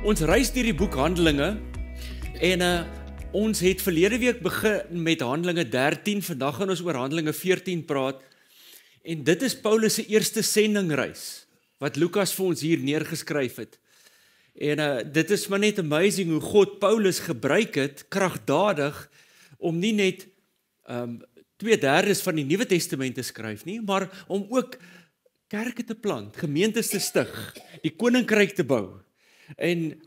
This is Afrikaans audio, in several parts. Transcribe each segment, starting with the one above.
Ons reis deur die boek Handelinge en ons het verlede week begin met Handelinge 13, vandag gaan ons oor Handelinge 14 praat. En dit is Paulus se eerste sendingreis wat Lukas vir ons hier neergeskryf het. En dit is maar net amazing hoe God Paulus gebruik het, kragdadig, om nie net 2/3 van die Nuwe Testament te skryf nie, maar om ook kerke te plant, gemeentes te stig, die koninkryk te bou. En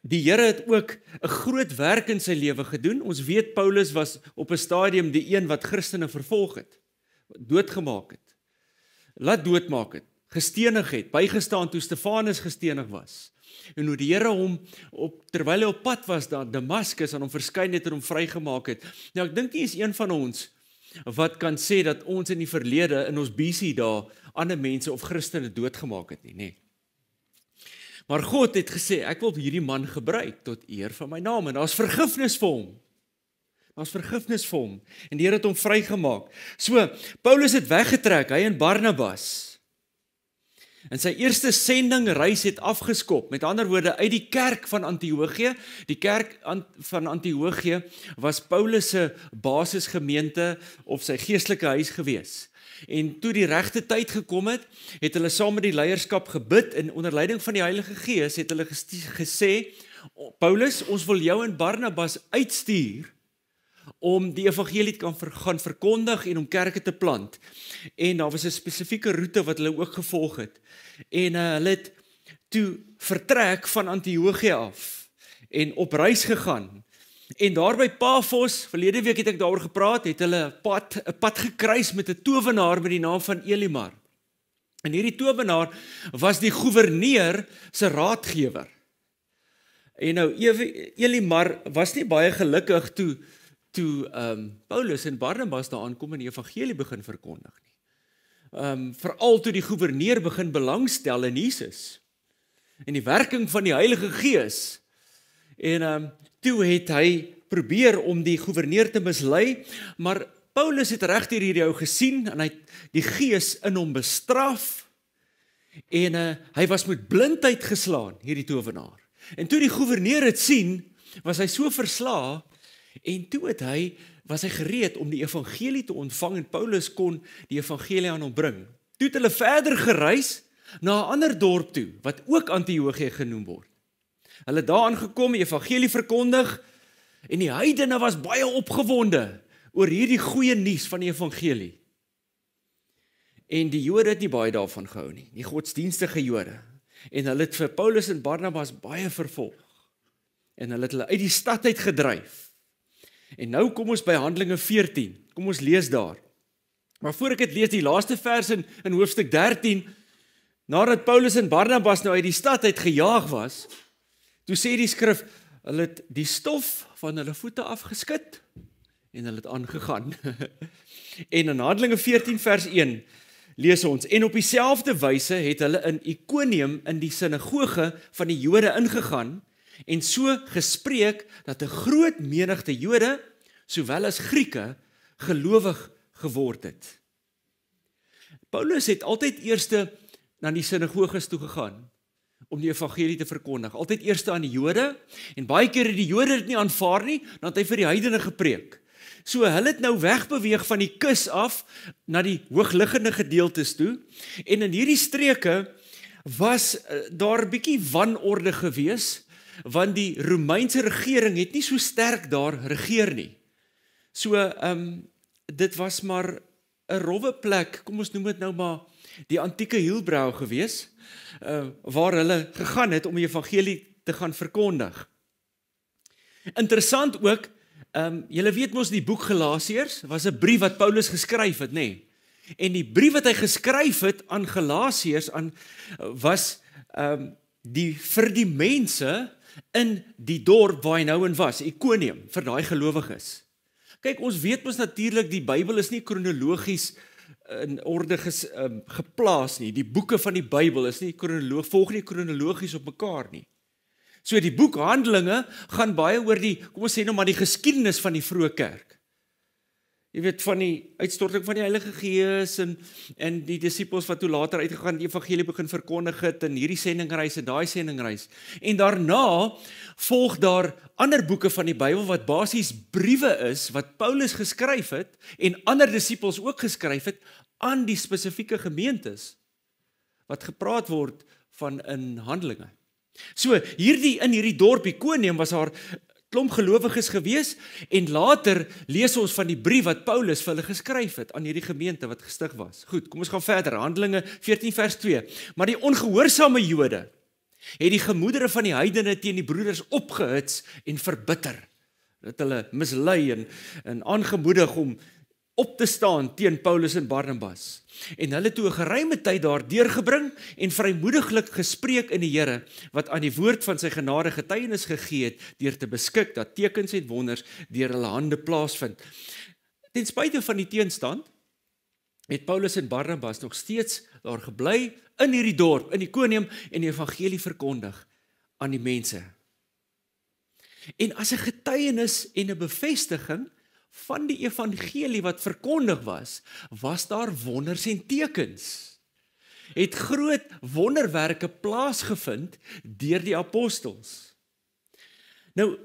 die Here het ook 'n groot werk in sy lewe gedoen. Ons weet Paulus was op 'n stadium die een wat Christene vervolg het, doodgemaak het, laat doodmaak het, gestenig het, bygestaan toe Stefanus gestenig was. En hoe die Here hom, terwyl hy op pad was daar Damaskus, aan hom verskyn het en hom vrygemaak het. Nou ek dink nie is een van ons wat kan sê dat ons in die verlede, in ons BC daar, ander mense of Christene doodgemaak het nie, nee. Maar God het gesê, ek wil hierdie man gebruik tot eer van my naam, en daar's vergifnis vir hom. Daar's vergifnis vir hom, en die Here het hom vrygemaak. So, Paulus het weggetrek, hy en Barnabas. En sy eerste sendingreis het afgeskop, met ander woorde, uit die kerk van Antiochië. Die kerk van Antiochië was Paulus se basisgemeente of sy geestelike huis gewees. En toe die regte tyd gekom het, het hulle saam met die leierskap gebid en onder leiding van die Heilige Gees het hulle gesê, Paulus, ons wil jou en Barnabas uitstuur om die evangelie te gaan verkondig en om kerke te plant. En daar was 'n spesifieke roete wat hulle ook gevolg het. En hulle het toe vertrek van Antiochië af en op reis gegaan. En daar by Paphos, verlede week het ek daaroor gepraat, het hulle 'n pad gekruis met 'n towenaar met die naam van Elimar. En hierdie towenaar was die goewerneur se raadgewer. En nou, Elimar was nie baie gelukkig toe Paulus en Barnabas daar aankom en die evangelie begin verkondig nie. Veral toe die goewerneur begin belangstel in Jesus en die werking van die Heilige Gees. En toe het hy probeer om die goewerneur te mislei, maar Paulus het reg deur hierdie ou gesien en hy het die Gees in hom bestraf en hy was met blindheid geslaan, hierdie towenaar. En toe die goewerneur het sien, was hy so verslae en toe was hy gereed om die evangelie te ontvang en Paulus kon die evangelie aan hom bring. Toe het hulle verder gereis na 'n ander dorp toe, wat ook Antiochië genoem word. Hulle daar aangekom, die evangelie verkondig en die heidene was baie opgewonde oor hierdie goeie nuus van die evangelie. En die Jode het nie baie daarvan gehou nie, die godsdienstige Jode. En hulle het vir Paulus en Barnabas baie vervolg. En hulle het hulle uit die stad uit gedryf. En nou kom ons by Handelinge 14, kom ons lees daar. Maar voor ek dit lees, die laaste vers in hoofstuk 13, nadat Paulus en Barnabas nou uit die stad uit gejaag was, toe sê die skrif, hulle het die stof van hulle voete afgeskit, en hulle het aangegaan. En in Handelinge 14 vers 1, lees ons, en op dieselfde wyse het hulle in Iconium in die sinagoge van die Jode ingegaan, en so gespreek dat 'n groot menigte Jode, sowel as Grieke, gelowig geword het. Paulus het altyd eers na die sinagoges toe gegaan, om die evangelie te verkondig. Altyd eers aan die Jode, en baie keer het die Jode dit nie aanvaar nie, dan het hy vir die heidene gepreek. So hulle het nou wegbeweeg van die kus af, na die hoogliggende gedeeltes toe, en in hierdie streke was daar 'n bietjie wanorde gewees, want die Romeinse regering het nie so sterk daar regeer nie. So, dit was maar 'n rowwe plek, kom ons noem dit nou maar die antieke Hielbrau gewees, waar hulle gegaan het om die evangelie te gaan verkondig. Interessant ook, julle weet mos die boek Galasiërs, was 'n brief wat Paulus geskryf het, nê? En die brief wat hy geskryf het aan Galasiërs, was vir die mense in die dorp waar hy nou in was, Iconium, vir daai gelowiges. Kyk, ons weet mos natuurlik, die Bybel is nie kronologies in orde geplaas nie. Die boeke van die Bybel is nie volg nie kronologies op mekaar nie. So die boek Handelinge gaan baie oor kom ons sê nou maar die geskiedenis van die vroeë kerk. Jy weet van die uitstorting van die Heilige Gees en die disippels wat toe later uitgegaan die evangelie begin verkondig het en hierdie sendingreis en daai sendingreis. En daarna volg daar ander boeke van die Bybel wat basies briewe is wat Paulus geskryf het en ander disippels ook geskryf het aan die spesifieke gemeentes wat gepraat word van in Handelinge. So in hierdie dorp Ikonium was daar klomp gelowiges gewees en later lees ons van die brief wat Paulus vir hulle geskryf het aan hierdie gemeente wat gestig was. Goed, kom ons gaan verder. Handelinge 14 vers 2. Maar die ongehoorsame Jode het die gemoedere van die heidene teen die broeders opgehits en verbitter. Dat hulle mislei en aangemoedig om op te staan teen Paulus en Barnabas. En hulle toe 'n geruime tyd daar deurgebring en vrymoediglik gespreek in die Here, wat aan die woord van sy genade getuienis gegee het, deur te beskik dat tekens en wonders deur hulle hande plaasvind. Ten spyte van die teenstand, het Paulus en Barnabas nog steeds daar gebly in hierdie dorp, in Ikonium, en die evangelie verkondig aan die mense. En as 'n getuienis en 'n bevestiging van die evangelie wat verkondig was daar wonders en tekens. Het groot wonderwerke plaasgevind deur die apostels. Nou,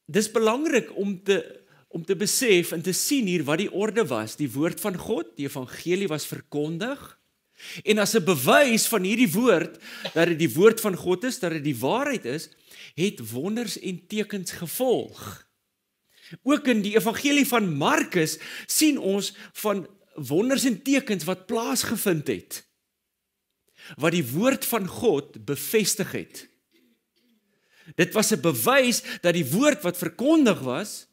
dis belangrik om te besef en te sien hier wat die orde was. Die woord van God, die evangelie was verkondig. En as 'n bewys van hierdie woord, dat dit die woord van God is, dat dit die waarheid is, het wonders en tekens gevolg. Ook in die evangelie van Markus sien ons van wonders en tekens wat plaasgevind het, wat die woord van God bevestig het. Dit was 'n bewys dat die woord wat verkondig was,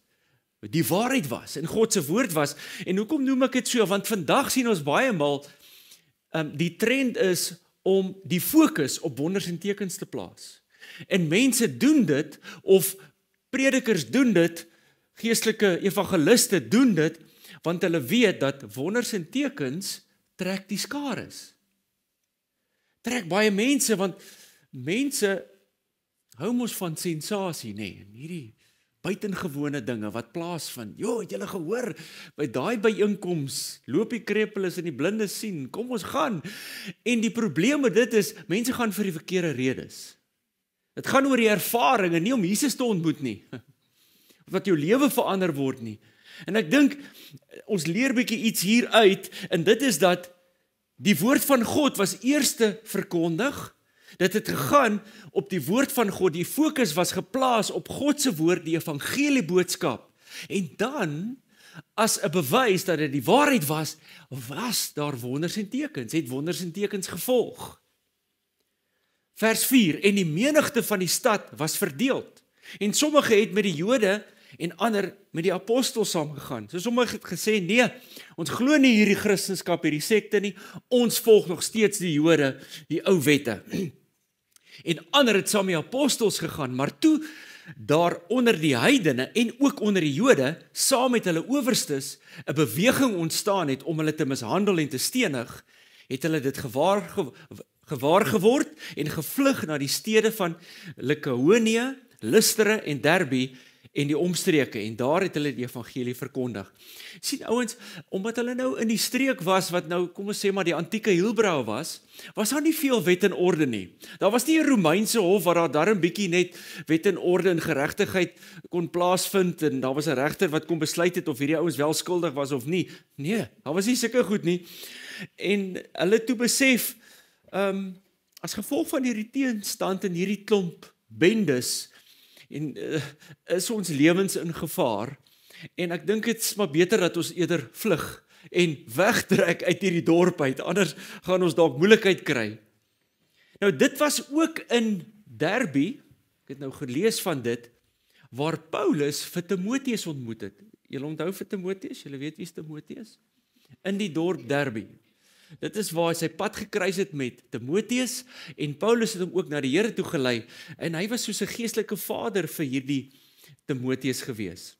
die waarheid was en God se woord was. En hoekom noem ek dit so? Want vandag sien ons baie maal, die trend is om die fokus op wonders en tekens te plaas. En mense doen dit, of predikers doen dit, geestelike evangeliste doen dit, want hulle weet dat wonders en tekens trek die skares. Trek baie mense, want mense hou mos van sensasie, en hierdie buitengewone dinge wat plaasvind. Het julle gehoor, by daai byeenkoms, loop die krepeles en die blindes sien, kom ons gaan. En die probleem met dit is, mense gaan vir die verkeerde redes. Dit gaan oor die ervaring en nie om Jesus te ontmoet nie. Wat jou lewe verander word nie. En ek dink, ons leer bietjie iets hier uit, en dit is dat die woord van God was eerste verkondig. Dit het gegaan op die woord van God, die fokus was geplaas op God se woord, die evangelieboodskap. En dan, as 'n bewys dat dit die waarheid was daar wonders en tekens, het wonders en tekens gevolg. Vers 4, en die menigte van die stad was verdeeld, en sommige het met die Jode en ander met die apostels saamgegaan. So sommige het gesê, nee, ons glo nie hierdie Christendom, hierdie sekte nie, ons volg nog steeds die Jode, die ou wette. En ander het saam met die apostels gegaan, maar toe daar onder die heidene en ook onder die Jode, saam met hulle owerstes, 'n beweging ontstaan het om hulle te mishandel en te stenig, het hulle dit gewaar geword en gevlug na die stede van Lykaonia, Lystra en Derbe en die omstreke, en daar het hulle die evangelie verkondig. Sien ouens, omdat hulle nou in die streek was, wat nou, kom ons sê maar die antieke Hilbrau was daar nie veel wet en orde nie. Daar was nie 'n Romeinse hof waar daar 'n bietjie net wet en orde en geregtigheid kon plaasvind, en daar was 'n regter wat kon besluit het of hierdie ouens wel skuldig was of nie. Nee, daar was nie sulke goed nie. En hulle toe besef, as gevolg van hierdie teenstand en hierdie klomp bendes, en is ons lewens in gevaar, en ek dink dit is maar beter dat ons eerder vlug en wegtrek uit hierdie dorp uit, anders gaan ons dalk moeilikheid kry. Nou dit was ook in Derbe, ek het nou gelees van dit, waar Paulus vir Timoteus ontmoet het. Julle onthou vir Timoteus, julle weet wie is Timoteus? In die dorp Derbe. Dit is waar hy sy pad gekruis het met Timoteus, en Paulus het hom ook na die Here toe gelei, en hy was soos 'n geestelike vader vir hierdie Timoteus gewees.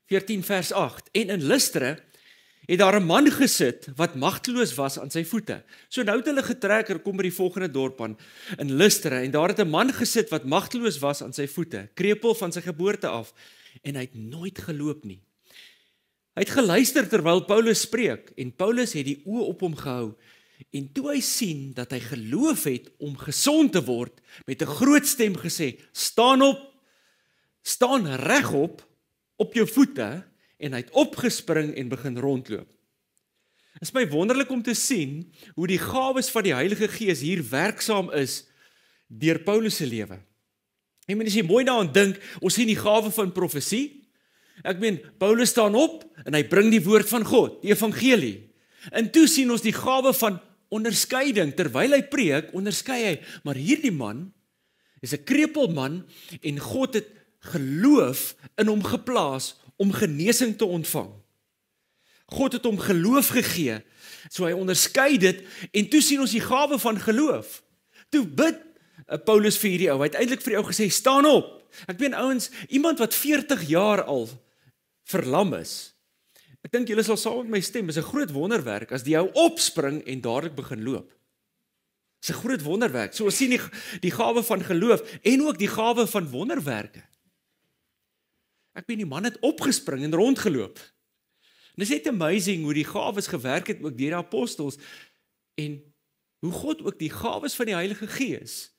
14 vers 8, en in Lystra het daar 'n man gesit wat magteloos was aan sy voete. So nou het hulle getrek, kom by die volgende dorp aan, in Lystra, en daar het 'n man gesit wat magteloos was aan sy voete, krepeel van sy geboorte af, en hy het nooit geloop nie. Hy het geluister terwyl Paulus spreek en Paulus het die oë op hom gehou. En toe hy sien dat hy geloof het om gesond te word, met 'n groot stem gesê, staan op, staan regop op jou voete, en hy het opgespring en begin rondloop. Dit is my wonderlik om te sien hoe die gawes van die Heilige Gees hier werksaam is deur Paulus se lewe. Ek meen as jy mooi daaraan dink, ons sien die gawe van profesie. Ek meen Paulus staan op en hy bring die woord van God, die evangelie. En toe sien ons die gawe van onderskeiding, terwyl hy preek, onderskei hy, maar hierdie man is 'n krepelman en God het geloof in hom geplaas om genesing te ontvang. God het hom geloof gegee, so hy onderskei dit, en toe sien ons die gawe van geloof. Toe bid Paulus vir hierdie ou, hy het eintlik vir die ou gesê, staan op. Ek meen ouens, iemand wat 40 jaar al verlam is, ek dink julle sal saam met my stem, is 'n groot wonderwerk, as die ou opspring en dadelik begin loop. Dis 'n groot wonderwerk. So ons sien die gawe van geloof, en ook die gawe van wonderwerke. Ek meen die man het opgespring en rondgeloop. En dit is net amazing hoe die gawes gewerk het ook deur die apostels, en hoe God ook die gawes van die Heilige Gees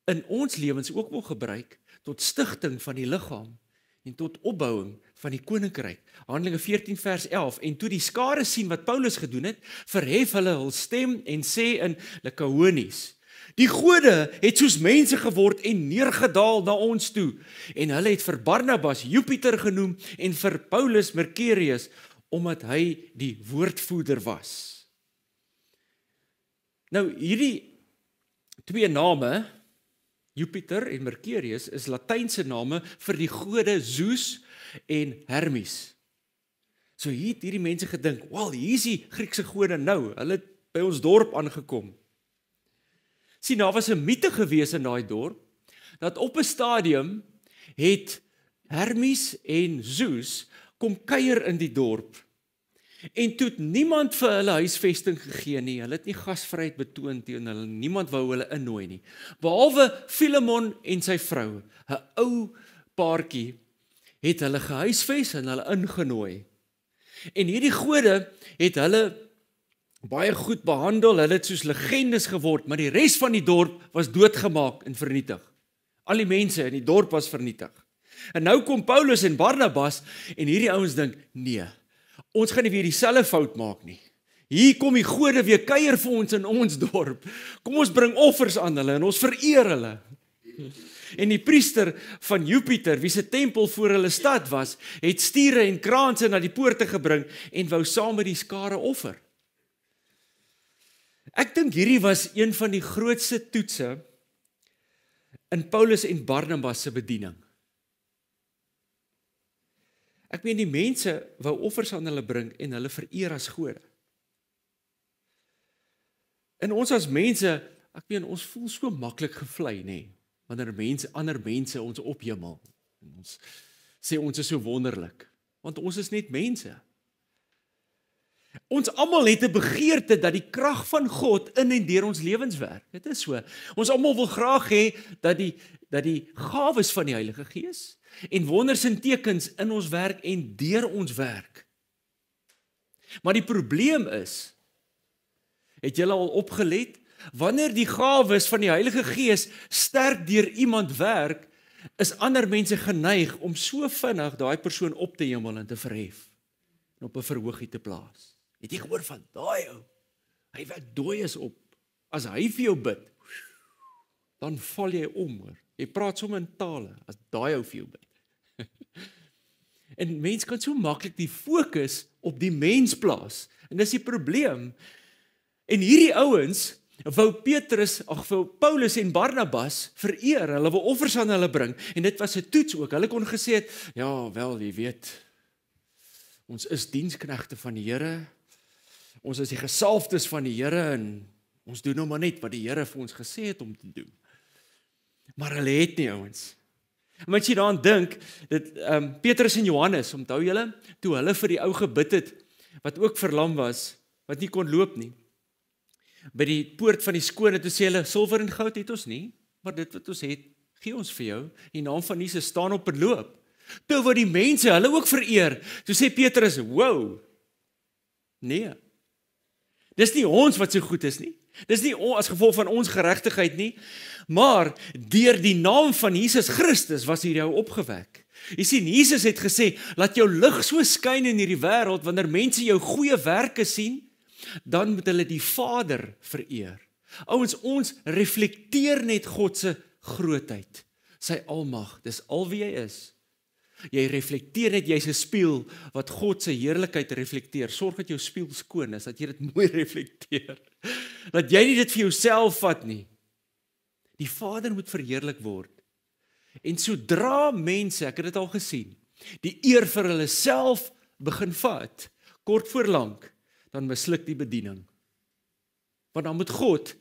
in ons lewens ook wil gebruik, tot stigting van die liggaam, en tot opbouing van die koninkryk. Handelinge 14 vers 11, en toe die skare sien wat Paulus gedoen het, verhef hulle hul stem en sê in Likaonies, die gode het soos mense geword en neergedaal na ons toe, en hulle het vir Barnabas Jupiter genoem, en vir Paulus Mercurius, omdat hy die woordvoerder was. Nou, hierdie twee name, Jupiter en Mercurius, is Latynse name vir die gode Zeus en Hermes. So hier het hierdie mense gedink, wel, hier is die Griekse gode nou, hulle het by ons dorp aangekom. Sien, daar was 'n mite gewees in daai dorp, dat op 'n stadium het Hermes en Zeus kom kuier in die dorp, en toe het niemand vir hulle huisvesting gegee nie, hulle het nie gasvryheid betoon teen hulle, niemand wou hulle innooi nie, behalwe Filemon en sy vrou, 'n ou paartjie, het hulle gehuisves en hulle ingenooi. En hierdie gode het hulle baie goed behandel, hulle het soos legendes geword, maar die res van die dorp was doodgemaak en vernietig. Al die mense in die dorp was vernietig. En nou kom Paulus en Barnabas, en hierdie ouens dink, nee, ons gaan nie weer dieselfde fout maak nie. Hier kom die gode weer kuier vir ons in ons dorp. Kom ons bring offers aan hulle, en ons vereer hulle. En die priester van Jupiter, wie se tempel voor hulle stad was, het stiere en kraanse na die poorte gebring, en wou saam met die skare offer. Ek dink hierdie was een van die grootste toetse in Paulus en Barnabas se bediening. Ek meen die mense wou offers aan hulle bring en hulle vereer as gode. En ons as mense, ek meen ons voel so maklik gevlei, nê, wanneer ander mense ons ophemel. En ons sê ons is so wonderlik, want ons is net mense. Ons almal het 'n begeerte dat die krag van God in en deur ons lewens werk. Dit is so. Ons almal wil graag hê dat die gawes van die Heilige Gees en wonders en tekens in ons werk en deur ons werk. Maar die probleem is, het julle al opgelet, wanneer die gawes van die Heilige Gees sterk deur iemand werk, is ander mense geneig om so vinnig daai persoon op te hemel en te verhef en op 'n verhoogie te plaas. Het jy gehoor van daai ou? Hy wek dooies op. As hy vir jou bid, dan val jy om, hoor. Jy praat sommer in tale as daai ou vir jou bid. En mens kan so maklik die fokus op die mens plaas. En dis die probleem. En hierdie ouens wou Paulus en Barnabas vereer. Hulle wou offers aan hulle bring. En dit was 'n toets ook. Hulle kon gesê het, ja, wel, jy weet, ons is diensknegte van die Here. Ons is die gesalfdes van die Here en ons doen nou maar net wat die Here vir ons gesê het om te doen. Maar hulle het nie, ouens. Maar as jy daaraan dink, Petrus en Johannes, onthou julle, toe hulle vir die ou gebid het, wat ook verlam was, wat nie kon loop nie, by die poort van die skone, toe sê hulle, silwer en goud het ons nie, maar dit wat ons het, gee ons vir jou, in die naam van Jesus staan op en loop. Toe word die mense hulle ook vereer. Toe sê Petrus, wow, nee. Dis nie ons wat so goed is nie. Dis nie as gevolg van ons geregtigheid nie, maar deur die naam van Jesus Christus was hier jou opgewek. Jy sien, Jesus het gesê, laat jou lig so skyn in hierdie wêreld, wanneer mense jou goeie werke sien, dan moet hulle die Vader vereer. Ouens, ons reflekteer net God se grootheid, sy almag, dis al wie hy is. Jy reflekteer net, jy's 'n spieël wat God se heerlikheid reflekteer. Sorg dat jou spieël skoon is, dat jy dit mooi reflekteer. Dat jy nie dit vir jouself vat nie. Die Vader moet verheerlik word. En sodra mense, ek het dit al gesien, die eer vir hulle self begin vat, kort voor lank, dan misluk die bediening. Want dan moet God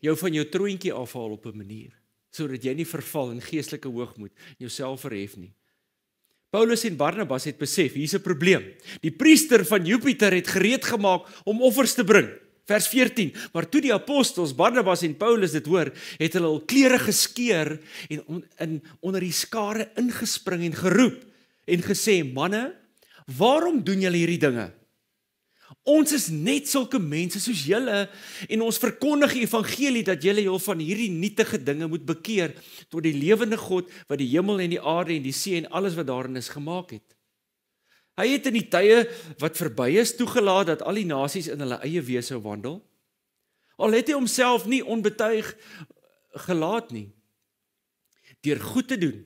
jou van jou troontjie afhaal op 'n manier, sodat jy nie verval in geestelike hoogmoed, jouself verhef nie. Paulus en Barnabas het besef, hier's 'n probleem. Die priester van Jupiter het gereed gemaak om offers te bring. Vers 14, maar toe die apostels, Barnabas en Paulus dit hoor, het hulle hul klere geskeur en onder die skare ingespring en geroep en gesê, manne, waarom doen julle hierdie dinge? Ons is net sulke mense soos julle en ons verkondig die evangelie dat julle jou van hierdie nietige dinge moet bekeer tot die lewende God wat die hemel en die aarde en die see en alles wat daarin is gemaak het. Hy het in die tye wat verby is toegelaat dat al die nasies in hulle eie wees sou wandel. Al het hy homself nie onbetuig gelaat nie. Deur goed te doen,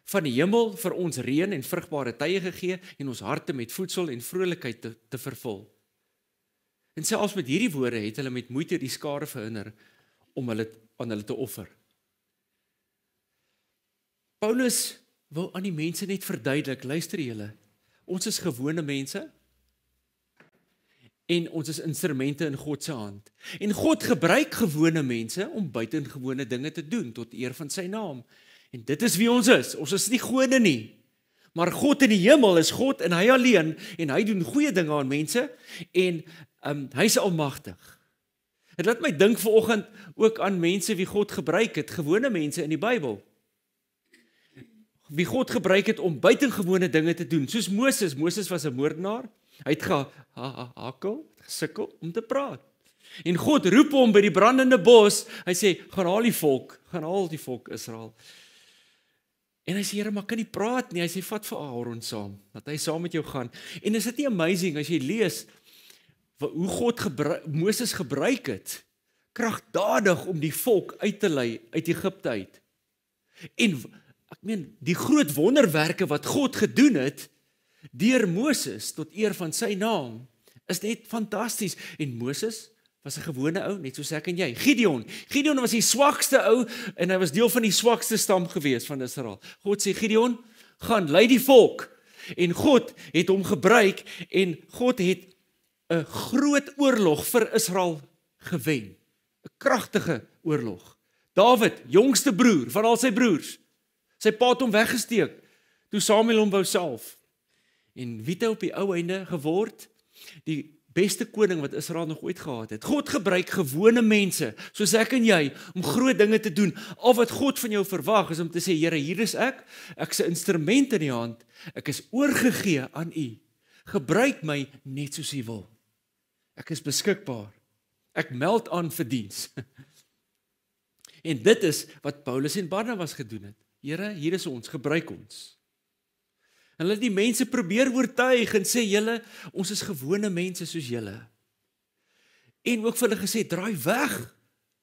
van die hemel vir ons reën en vrugbare tye gegee en ons harte met voedsel en vrolikheid te vervul. En selfs met hierdie woorde het hulle met moeite die skare verhinder om aan hulle te offer. Paulus wil aan die mense net verduidelik, luister julle, ons is gewone mense en ons is instrumente in God se hand. En God gebruik gewone mense om buitengewone dinge te doen tot eer van sy naam. En dit is wie ons is. Ons is nie gode nie. Maar God in die hemel is God en hy alleen en hy doen goeie dinge aan mense en hy is almagtig. En laat my dink vanoggend ook aan mense wie God gebruik het, gewone mense in die Bybel. Wie God gebruik het om buitengewone dinge te doen, soos Moses. Moses was 'n moordenaar. Hy het gesukkel om te praat. En God roep hom by die brandende bos. Hy sê, gaan haal die volk Israel. En hy sê, Here, maar kan nie praat nie. Hy sê, vat vir Aaron saam, dat hy saam met jou gaan. En is dit nie amazing as jy lees hoe God Moses gebruik het, kragtadig om die volk uit te lei uit Egipte uit. En ek meen, die groot wonderwerke wat God gedoen het deur Moses tot eer van sy naam is net fantasties. En Moses was 'n gewone ou, net soos ek en jy. Gideon was die swakste ou en hy was deel van die swakste stam gewees van Israel. God sê, Gideon, gaan lei die volk. En God het hom gebruik en God het 'n groot oorlog vir Israel gewen. 'n Kragtige oorlog. Dawid, jongste broer van al sy broers. Sy pa het hom weggesteek toe Samuel hom wou salf. En wie het hy op die ou einde geword? Die beste koning wat Israel nog ooit gehad het. God gebruik gewone mense, soos ek en jy, om groot dinge te doen. Al wat God van jou verwag is om te sê, Here, hier is ek is 'n instrument in die hand, ek is oorgegee aan U. Gebruik my net soos U wil. Ek is beskikbaar. Ek meld aan vir diens. En dit is wat Paulus en Barnabas gedoen het. Here, hier is ons, gebruik ons. En hulle die mense probeer oortuig en sê, julle, ons is gewone mense soos julle. En ook vir hulle gesê, draai weg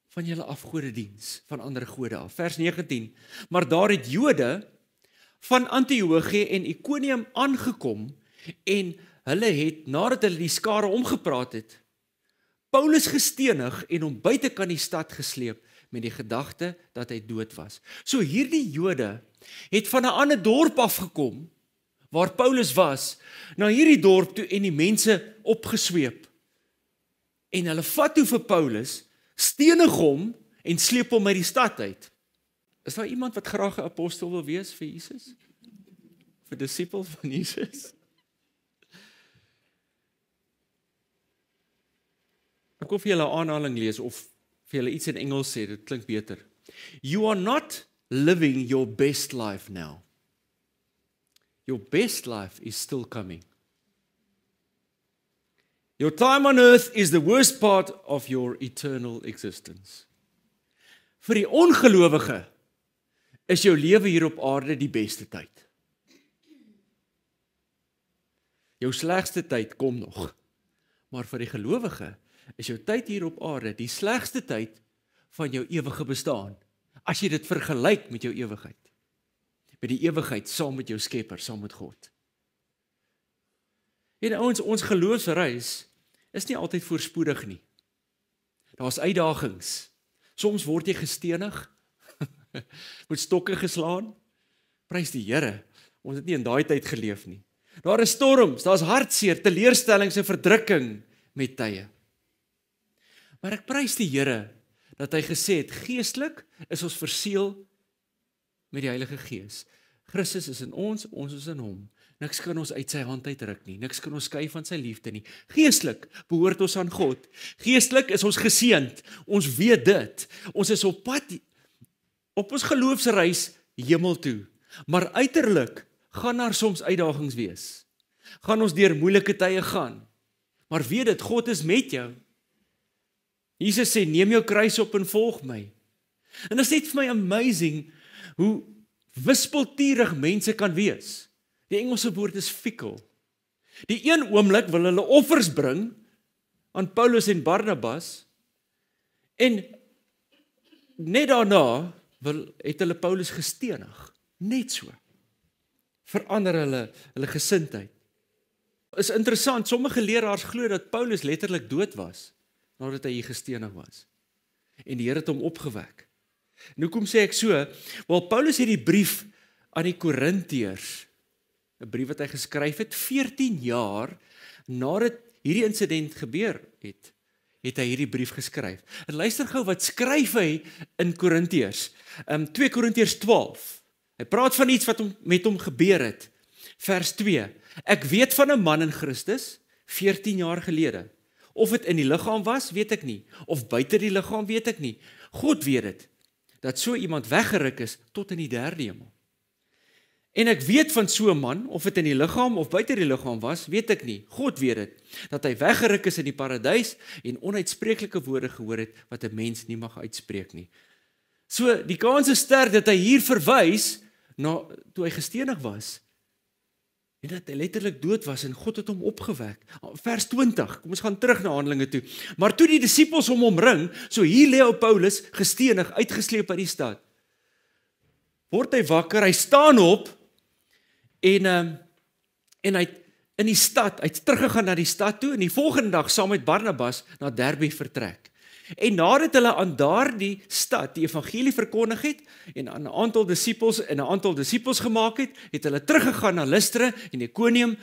van julle afgodediens, van ander gode af. Vers 19, maar daar het Jode van Antiochië en Ikonium aangekom en hulle het, nadat hulle die skare omgepraat het, Paulus gestenig en hom buitekant die stad gesleep met die gedagte dat hy dood was. So hierdie Jode het van 'n ander dorp afgekom, waar Paulus was, na hierdie dorp toe en die mense opgesweep. En hulle vat toe vir Paulus, stenig hom en sleep hom uit die stad uit. Is daar iemand wat graag 'n apostel wil wees vir Jesus? Vir disipel van Jesus? Ek wil vir julle 'n aanhaling lees of vir julle iets in Engels sê, dit klink beter. You are not living your best life now. Your best life is still coming. Your time on earth is the worst part of your eternal existence. Vir die ongelowige is jou lewe hier op aarde die beste tyd. Jou slegste tyd kom nog. Maar vir die gelowige is jou tyd hier op aarde die slegste tyd van jou ewige bestaan. As jy dit vergelyk met jou ewigheid. Met die ewigheid saam met jou Skepper, saam met God. En ons geloofsreis is nie altyd voorspoedig nie. Daar's uitdagings. Soms word jy gestenig, met stokke geslaan. Prys die Here, ons het nie in daai tyd geleef nie. Daar is storms, daar's hartseer, teleurstellings en verdrukking met tye. Maar ek prys die Here dat hy gesê het, geestelik is ons verseël met die Heilige Gees. Christus is in ons is in hom. Niks kan ons uit sy hand uitruk nie, niks kan ons skei van sy liefde nie. Geestelik behoort ons aan God. Geestelik is ons geseënd, ons weet dit. Ons is op pad, op ons geloofsreis hemel toe. Maar uiterlik gaan daar soms uitdagings wees. Gaan ons deur moeilike tye gaan. Maar weet dit, God is met jou. Jesus sê, neem jou kruis op en volg my. En dit is net vir my amazing, hoe wispelturig mense kan wees. Die Engelse woord is fickle. Die een oomblik wil hulle offers bring, aan Paulus en Barnabas, en net daarna, het hulle Paulus gestenig. Net so. Verander hulle gesindheid. Is interessant, sommige leraars glo dat Paulus letterlik dood was, nadat hy gestenig was. En die Here het hom opgewek. En hoekom sê ek so? Wel, Paulus het die brief aan die Korintiërs, 'n brief wat hy geskryf het, 14 jaar nadat hierdie insident gebeur het hy hierdie brief geskryf. En luister gou, wat skryf hy in Korintiërs? 2 Korintiërs 12. Hy praat van iets wat met hom gebeur het. Vers 2. Ek weet van 'n man in Christus, 14 jaar gelede. Of dit in die liggaam was, weet ek nie. Of buite die liggaam, weet ek nie. God weet dit, dat so iemand weggeruk is tot in die 3de hemel. En ek weet van so 'n man, of dit in die liggaam of buite die liggaam was, weet ek nie. God weet dit, dat hy weggeruk is in die paradys en onuitspreeklike woorde gehoor het, wat 'n mens nie mag uitspreek nie. So, die kans is sterk dat hy hier verwys, na toe hy gestenig was, en dat hy letterlik dood was en God het hom opgewek. Vers 20, kom ons gaan terug na Handelinge toe. Maar toe die disippels hom omring, so hier lê ou Paulus gestenig, uitgesleep uit die stad. Word hy wakker, hy staan op, en hy in die stad, hy het teruggegaan na die stad toe, en die volgende dag saam met Barnabas na Derbe vertrek. En nadat hulle aan daardie stad die evangelie verkondig het, en 'n aantal disippels gemaak het, het hulle teruggegaan na Lystra en Ikonium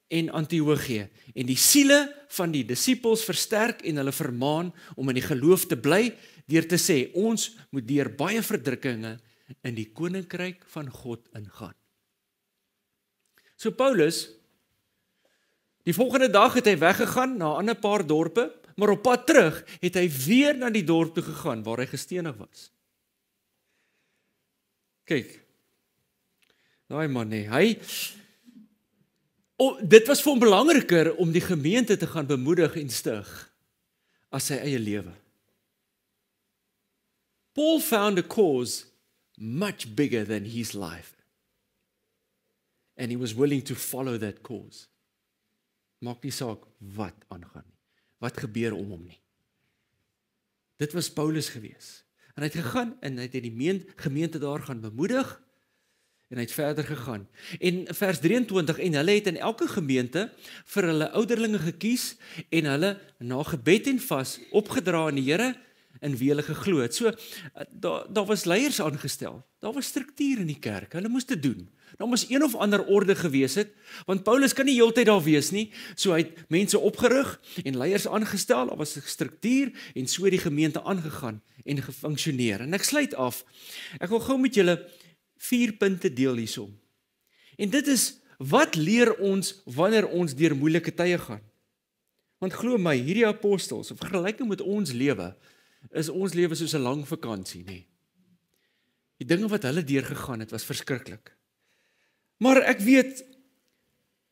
en Antiochië. En die siele van die disippels versterk en hulle vermaan om in die geloof te bly, deur te sê, ons moet deur baie verdrukkinge in die koninkryk van God ingaan. So Paulus, die volgende dag het hy weggegaan na 'n ander paar dorpe, maar op pad terug het hy weer na die dorp toe gegaan waar hy gestenig was. Kyk, daai man dit was vir hom belangriker om die gemeente te gaan bemoedig en stig as sy eie lewe. Paul found a cause much bigger than his life. And he was willing to follow that cause. Maak nie saak wat aangaan nie. Wat gebeur om hom nie. Dit was Paulus gewees. En hy het gegaan en hy het die gemeente daar gaan bemoedig en hy het verder gegaan. En vers 23, en hulle het in elke gemeente vir hulle ouderlinge gekies en hulle na gebed en vas opgedra aan die Here in wie hulle geglo het. So, daar was leiers aangestel. Daar was struktuur in die kerk. Hulle moes dit doen. Daar moes een of ander orde gewees het, want Paulus kan nie heeltyd daar wees nie. So hy het mense opgerig en leiers aangestel. Daar was 'n struktuur en so die gemeente aangegaan en gefunksioneer. En ek sluit af. Ek wil gou met julle 4 punte deel hiersom. En dit is, wat leer ons wanneer ons deur moeilike tye gaan? Want glo my, hierdie apostels, in vergelyking met ons lewe, is ons lewe soos 'n lang vakansie, nê. Die dinge wat hulle deurgegaan het, was verskriklik. Maar ek weet,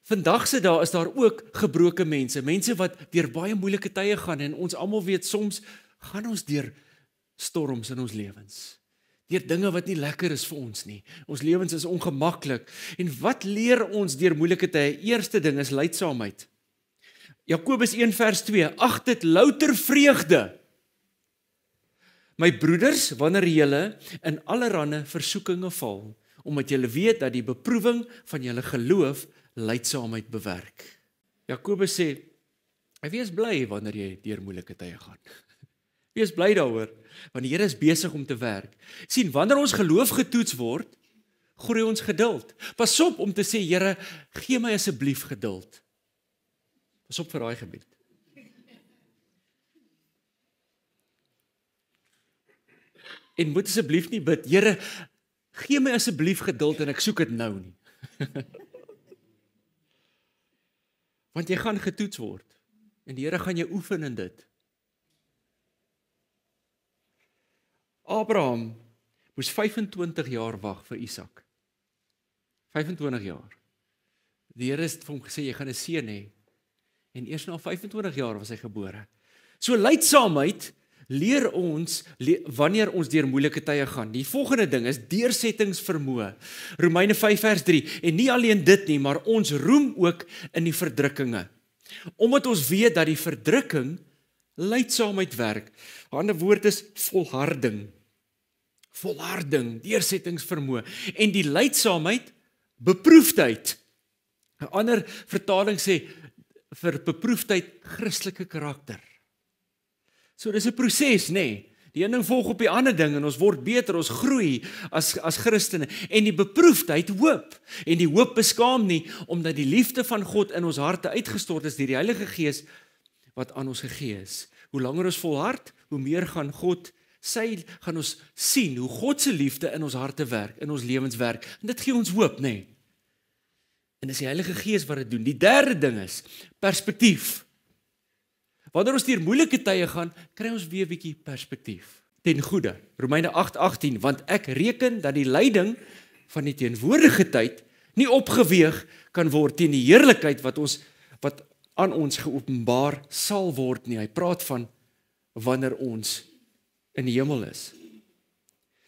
vandag se dae is daar ook gebroke mense, mense wat deur baie moeilike tye gaan, en ons almal weet, soms gaan ons deur storms in ons lewens. Deur dinge wat nie lekker is vir ons nie. Ons lewens is ongemaklik. En wat leer ons deur moeilike tye? Eerste ding is lydsaamheid. Jakobus 1 vers 2, ag dit louter vreugde, my broeders, wanneer julle in allerlei versoekinge val, omdat julle weet dat die beproewing van julle geloof lydsaamheid bewerk. Jakobus sê, wees bly wanneer jy deur moeilike tye gaan. Wees bly daaroor, want die Here is besig om te werk. Sien, wanneer ons geloof getoets word, groei ons geduld. Pas op om te sê, Here, gee my asseblief geduld. Pas op vir daai gebed. En moet asseblief nie bid, Here, gee my asseblief geduld en ek soek dit nou nie. Want jy gaan getoets word en die Here gaan jou oefen in dit. Abraham moes 25 jaar wag vir Isak. 25 jaar. Die Here het vir hom gesê, jy gaan 'n seun hê. En eers na 25 jaar was hy gebore. So lydsaamheid leer ons wanneer ons deur moeilike tye gaan. Die volgende ding is deursettingsvermoë. Romeine 5 vers 3. En nie alleen dit nie, maar ons roem ook in die verdrukkinge. Omdat ons weet dat die verdrukking lydsaamheid werk. 'n ander woord is volharding. Volharding, deursettingsvermoë. En die lydsaamheid, beproefdheid. 'n ander vertaling sê vir beproefdheid Christelike karakter. So dis 'n proses, nê? Die een ding volg op die ander ding en ons word beter, ons groei as Christene. En die beproefdheid hoop. En die hoop beskaam nie, omdat die liefde van God in ons harte uitgestort is deur die Heilige Gees wat aan ons gegee is. Hoe langer ons volhard, hoe meer gaan ons sien hoe God se liefde in ons harte werk, in ons lewens werk. En dit gee ons hoop, nê? En dis die Heilige Gees wat dit doen. Die derde ding is perspektief. Wanneer ons deur moeilike tye gaan, kry ons weer 'n bietjie perspektief. Ten goeie, Romeine 8:18, want ek reken dat die lyding van die teenwoordige tyd nie opgeweeg kan word teen die heerlikheid wat aan ons geopenbaar sal word nie. Hy praat van wanneer ons in die hemel is.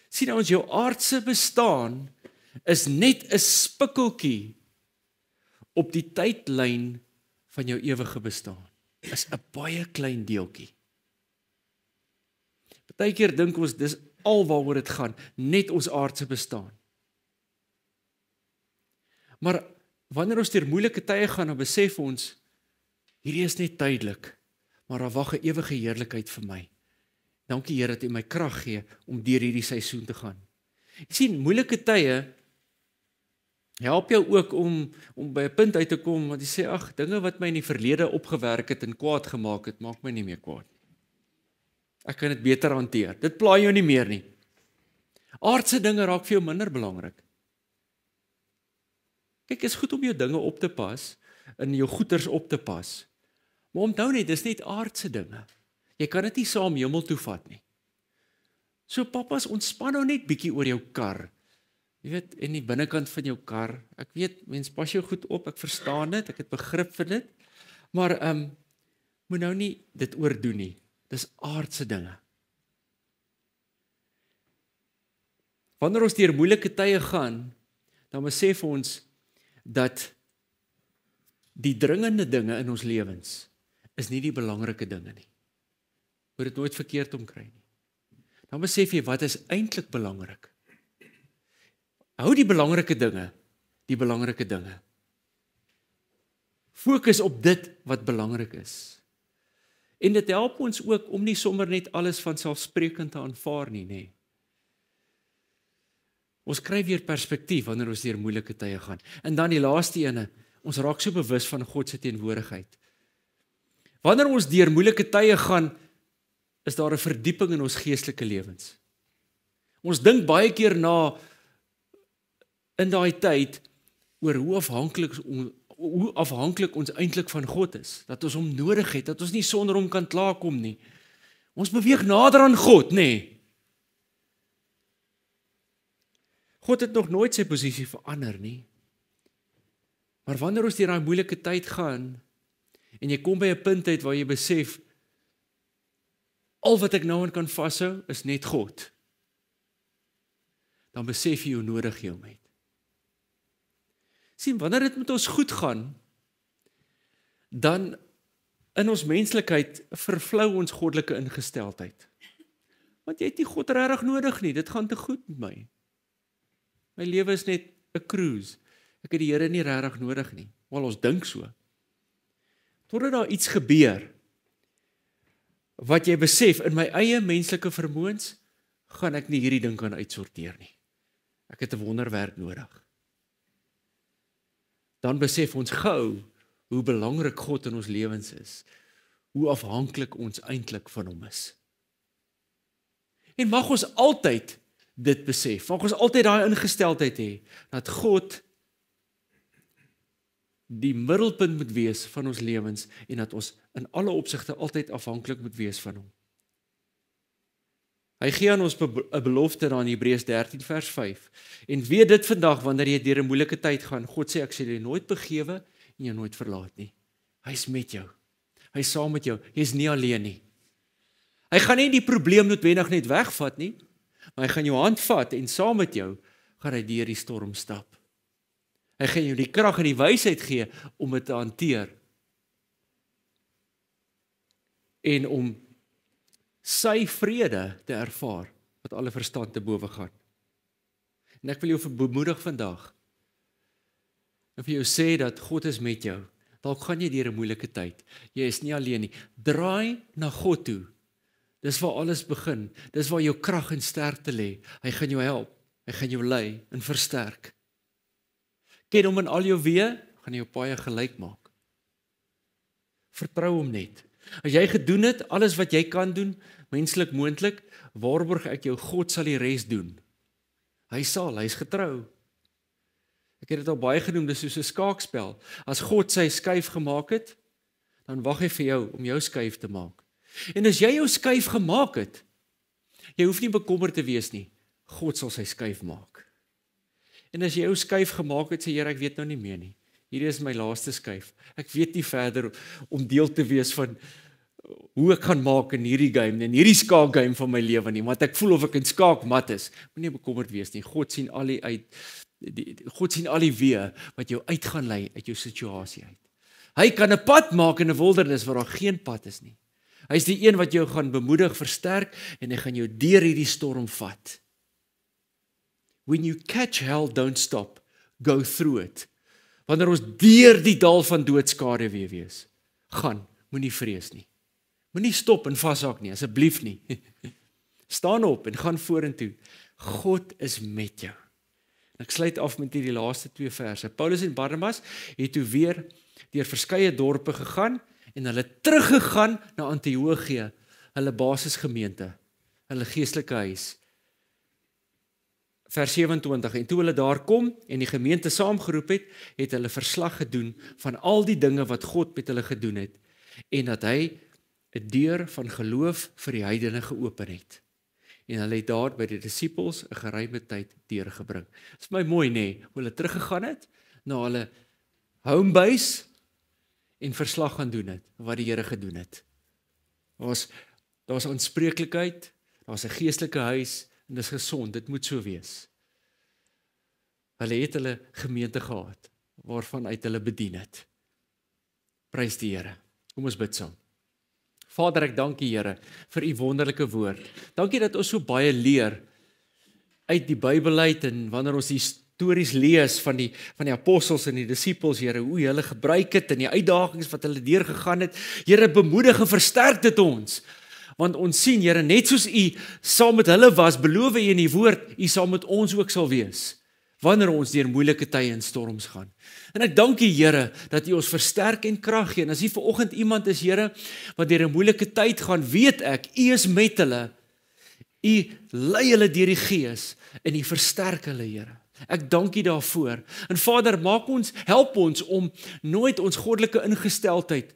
Sien ons, jou aardse bestaan is net 'n spikkeltjie op die tydlyn van jou ewige bestaan. Is 'n baie klein deeltjie. Partykeer dink ons dis alwaaroor dit gaan, net ons aardse bestaan. Maar wanneer ons deur moeilike tye gaan, dan besef ons hierdie is net tydelik, maar daar wag 'n ewige heerlikheid vir my. Dankie Here dat U my krag gee om deur hierdie seisoen te gaan. Jy sien, moeilike tye help jou ook om by 'n punt uit te kom wat jy sê, ag, dinge wat my in die verlede opgewerk het en kwaad gemaak het, maak my nie meer kwaad. Ek kan dit beter hanteer. Dit pla jou nie meer nie. Aardse dinge raak vir jou minder belangrik. Kyk, is goed om jou dinge op te pas, in jou goeders op te pas. Maar onthou net, dis net aardse dinge. Jy kan dit nie saam hemel toe vat nie. So papas, ontspan nou net bietjie oor jou kar. Jy weet, en die binnekant van jou kar. Ek weet, mens pas jou goed op, ek verstaan dit, ek het begrip vir dit. Maar moet nou nie dit oordoen nie. Dis aardse dinge. Wanneer ons deur moeilike tye gaan, dan besef ons dat die dringende dinge in ons lewens is nie die belangrike dinge nie. Moet dit nooit verkeerd omkry nie. Dan besef jy wat is eintlik belangrik. Hou die belangrike dinge. Fokus op dit wat belangrik is. En dit help ons ook om nie sommer net alles van selfsprekend te aanvaar nie, nê. Ons kry weer perspektief wanneer ons deur moeilike tye gaan. En dan die laaste ene, ons raak so bewus van God se teenwoordigheid. Wanneer ons deur moeilike tye gaan, is daar 'n verdieping in ons geestelike lewens. Ons dink baie keer na in daai tyd oor hoe afhanklik ons eintlik van God is, dat ons hom nodig het, dat ons nie sonder hom kan klaarkom nie. Ons beweeg nader aan God, nê? God het nog nooit sy posisie verander nie. Maar wanneer ons deur daai moeilike tyd gaan, en jy kom by 'n punt uit waar jy besef, al wat ek nou aan kan vashou, is net God, dan besef jy hoe nodig jy hom het. Sien, wanneer dit met ons goed gaan, dan in ons menslikheid vervlou ons goddelike ingesteldheid. Want jy het nie God regtig nodig nie, dit gaan te goed met my. My lewe is net 'n cruise. Ek het die Here nie regtig nodig nie. Wel, ons dink so. Totdat daar iets gebeur, wat jy besef, in my eie menslike vermoëns, gaan ek nie hierdie ding kan uitsorteer nie. Ek het 'n wonderwerk nodig. Dan besef ons gou, hoe belangrik God in ons lewens is, hoe afhanklik ons eintlik van hom is. En mag ons altyd dit besef, mag ons altyd daai ingesteldheid hê, dat God die middelpunt moet wees van ons lewens, en dat ons in alle opsigte altyd afhanklik moet wees van hom. Hy gee aan ons 'n belofte daar in Hebreërs 13 vers 5, en weet dit vandag, wanneer jy deur 'n moeilike tyd gaan, God sê, ek sal jou nooit begewe, en jou nooit verlaat nie. Hy is met jou. Hy is saam met jou. Jy is nie alleen nie. Hy gaan nie die probleem noodwendig net wegvat nie, maar hy gaan jou hand vat en saam met jou gaan hy deur die storm stap. Hy gaan jou die krag en die wysheid gee om dit te hanteer. En om sy vrede te ervaar, wat alle verstand te bowe gaan. En ek wil jou bemoedig vandag, en vir jou sê dat God is met jou. Dalk gaan jy deur 'n moeilike tyd. Jy is nie alleen nie. Draai na God toe. Dis waar alles begin. Dis waar jou krag en sterkte lê. Hy gaan jou help. Hy gaan jou lei en versterk. Ken hom in al jou weë, gaan hy jou paai gelyk maak. Vertrou hom net. As jy gedoen het, alles wat jy kan doen, menslik moontlik, waarborg ek jou, God sal die res doen. Hy's getrou. Ek het dit al baie genoem, dis soos 'n skaakspel. As God sy skuif gemaak het, dan wag hy vir jou om jou skuif te maak. En as jy jou skuif gemaak het, jy hoef nie bekommerd te wees nie. God sal sy skuif maak. En as jy jou skuif gemaak het, sê Here, ek weet nou nie meer nie. Hierdie is my laaste skuif. Ek weet nie verder om deel te wees van hoe ek gaan maak in hierdie game, in hierdie skaakgame van my lewe nie, want ek voel of ek in skaakmat is. Moenie bekommerd wees nie. God sien al die weë wat jou uit gaan lei uit jou situasie uit. Hy kan 'n pad maak in 'n wildernis waar daar geen pad is nie. Hy is die een wat jou gaan bemoedig, versterk, en hy gaan jou deur hierdie storm vat. When you catch hell, don't stop. Go through it. Wanneer ons deur die dal van doodskade wees, gaan, moenie vrees nie. Moenie stop en vashak nie, asseblief nie. Staan op en gaan vorentoe. God is met jou. En ek sluit af met hierdie laaste 2 verse. Paulus en Barnabas het toe weer deur verskeie dorpe gegaan en hulle teruggegaan na Antiochië, hulle basisgemeente, hulle geestelike huis. Vers 27, en toe hulle daar kom en die gemeente saamgeroep het, het hulle verslag gedoen van al die dinge wat God met hulle gedoen het, en dat hy 'n deur van geloof vir die heidene geopen het. En hulle het daar by die disippels 'n geruime tyd deurgebring. Dit is my mooi, nê, hoe hulle teruggegaan het, na hulle homebase, en verslag gaan doen het, wat die Here gedoen het. Daar's aanspreeklikheid, daar's 'n geestelike huis, en dis gesond, dit moet so wees. Hulle het hulle gemeente gehad, waarvan uit hulle bedien het. Prys die Here. Kom ons bid saam. Vader, ek dank U, Here, vir U wonderlike woord. Dankie dat ons so baie leer uit die Bybel uit, en wanneer ons die stories lees van die apostels en die disippels, Here, hoe hulle gebruik het, en die uitdagings wat hulle deurgegaan het, Here, bemoedig en versterk dit ons. Want ons sien, Here, net soos U saam met hulle was, beloof U in die woord, U saam met ons ook sal wees, wanneer ons deur moeilike tye en storms gaan. En ek dank U, Here, dat U ons versterk en krag gee. En as U vanoggend iemand is, Here, wat deur 'n moeilike tyd gaan, weet ek, U is met hulle. U lei hulle deur die Gees, en U versterk hulle, Here. Ek dank U daarvoor. En Vader, help ons om nooit ons goddelike ingesteldheid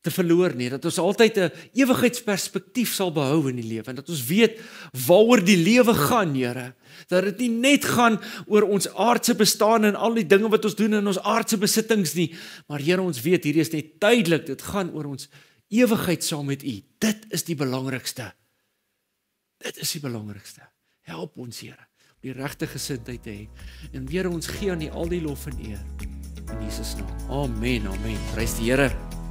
te verloor nie, dat ons altyd 'n ewigheidsperspektief sal behou in die lewe, en dat ons weet waaroor die lewe gaan, Here. Dat dit nie net gaan oor ons aardse bestaan en al die dinge wat ons doen in ons aardse besittings nie, maar Here, ons weet hierdie is net tydelik, dit gaan oor ons ewigheid saam met U. Dit is die belangrikste. Dit is die belangrikste. Help ons, Here, om die regte gesindheid te hê. En Here, ons gee aan U al die lof en eer. In Jesus naam. Amen, amen. Prys die Here.